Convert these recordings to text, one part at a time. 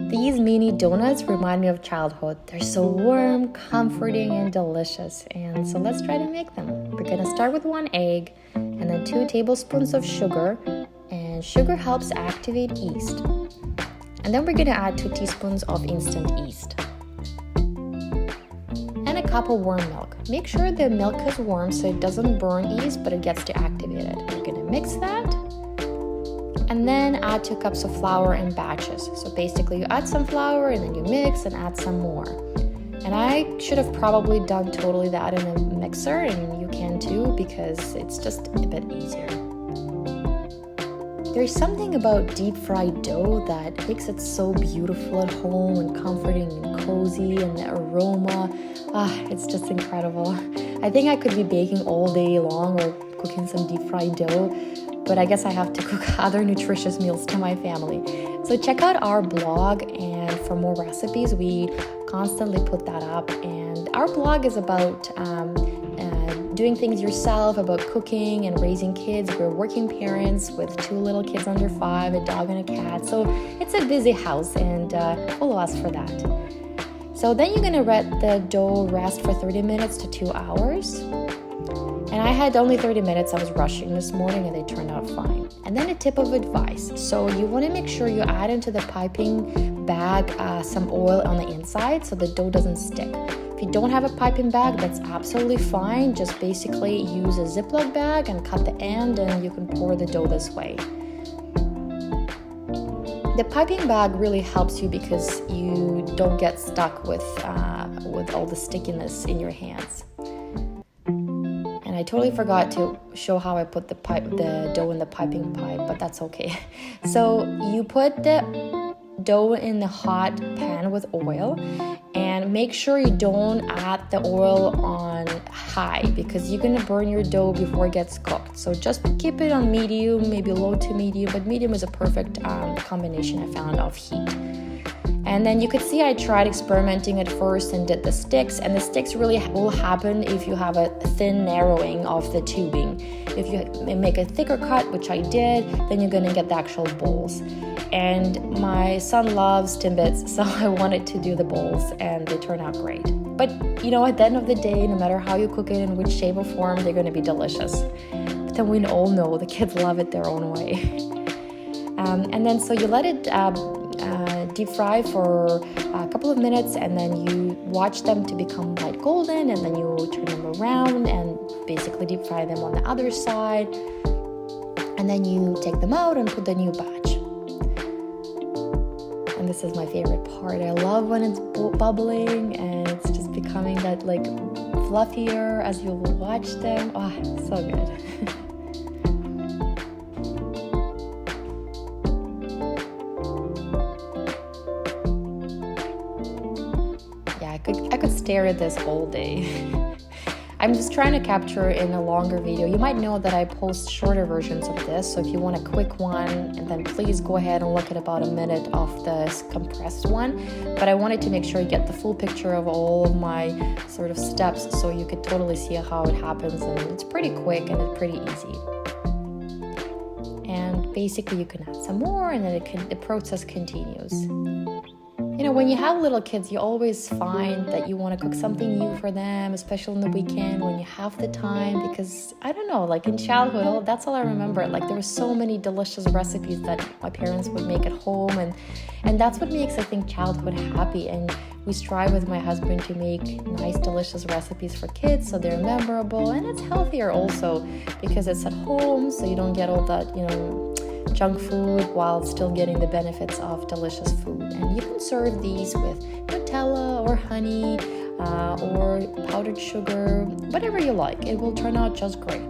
These mini donuts remind me of childhood. They're so warm, comforting, and delicious. And so let's try to make them. We're going to start with 1 egg and then 2 tablespoons of sugar. And sugar helps activate yeast. And then we're going to add 2 teaspoons of instant yeast. And a cup of warm milk. Make sure the milk is warm so it doesn't burn yeast, but it gets to activate it. We're going to mix that. And then add 2 cups of flour in batches. So basically you add some flour and then you mix and add some more. And I should have probably done totally that in a mixer, and you can too because it's just a bit easier. There's something about deep fried dough that makes it so beautiful at home and comforting and cozy, and the aroma, it's just incredible. I think I could be baking all day long or cooking some deep fried dough, but I guess I have to cook other nutritious meals to my family. So check out our blog, and for more recipes, we constantly put that up. And our blog is about doing things yourself, about cooking and raising kids. We're working parents with 2 little kids under 5, a dog and a cat. So it's a busy house, and follow us for that. So then you're gonna let the dough rest for 30 minutes to 2 hours. And I had only 30 minutes. I was rushing this morning and they turned out fine. And then a tip of advice. So you want to make sure you add into the piping bag some oil on the inside so the dough doesn't stick. If you don't have a piping bag, that's absolutely fine. Just basically use a Ziploc bag and cut the end, and you can pour the dough this way. The piping bag really helps you because you don't get stuck with all the stickiness in your hands. And I totally forgot to show how I put the dough in the piping pipe, but that's okay. So you put the dough in the hot pan with oil, and make sure you don't add the oil on high because you're gonna burn your dough before it gets cooked. So just keep it on medium, maybe low to medium, but medium is a perfect combination I found of heat. And then you could see I tried experimenting at first and did the sticks, and the sticks really will happen if you have a thin narrowing of the tubing. If you make a thicker cut, which I did, then you're gonna get the actual bowls. And my son loves Timbits, so I wanted to do the bowls, and they turn out great. But you know, at the end of the day, no matter how you cook it, in which shape or form, they're gonna be delicious. But then we all know the kids love it their own way. And then so you let it deep fry for a couple of minutes, and then you watch them to become light golden, and then you turn them around and basically deep fry them on the other side. And then you take them out and put the new batch. And this is my favorite part. I love when it's bubbling and it's just becoming that like fluffier as you watch them. Oh, so good. I could stare at this all day. I'm just trying to capture in a longer video. You might know that I post shorter versions of this, so if you want a quick one, and then please go ahead and look at about a minute of this compressed one. But I wanted to make sure you get the full picture of all of my sort of steps so you could totally see how it happens, and it's pretty quick and it's pretty easy. And basically you can add some more, and then the process continues. You know, when you have little kids, you always find that you want to cook something new for them, especially on the weekend when you have the time, because I don't know, like in childhood, that's all I remember. Like there were so many delicious recipes that my parents would make at home, and that's what makes, I think, childhood happy. And we strive with my husband to make nice, delicious recipes for kids so they're memorable, and it's healthier also because it's at home, so you don't get all that, you know, junk food while still getting the benefits of delicious food. And you can serve these with Nutella or honey or powdered sugar, whatever you like. It will turn out just great.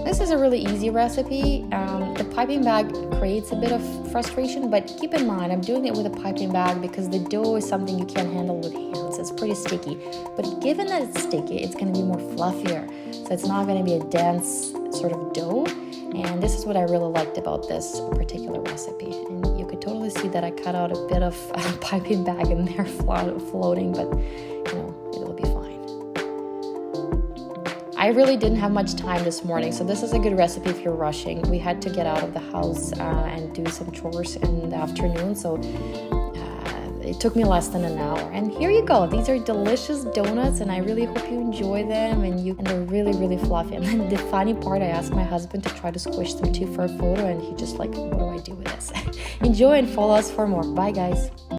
This is a really easy recipe. The piping bag creates a bit of frustration, but keep in mind, I'm doing it with a piping bag because the dough is something you can't handle with hands. It's pretty sticky. But given that it's sticky, it's going to be more fluffier. So it's not going to be a dense sort of dough. And this is what I really liked about this particular recipe. And you could totally see that I cut out a bit of piping bag in there floating, but you know, it will be fine. I really didn't have much time this morning, so this is a good recipe if you're rushing. We had to get out of the house and do some chores in the afternoon, so it took me less than an hour. And here you go. These are delicious donuts, and I really hope you enjoy them. And they're really, really fluffy. And then the funny part, I asked my husband to try to squish them too for a photo, and he just like, what do I do with this? Enjoy and follow us for more. Bye, guys.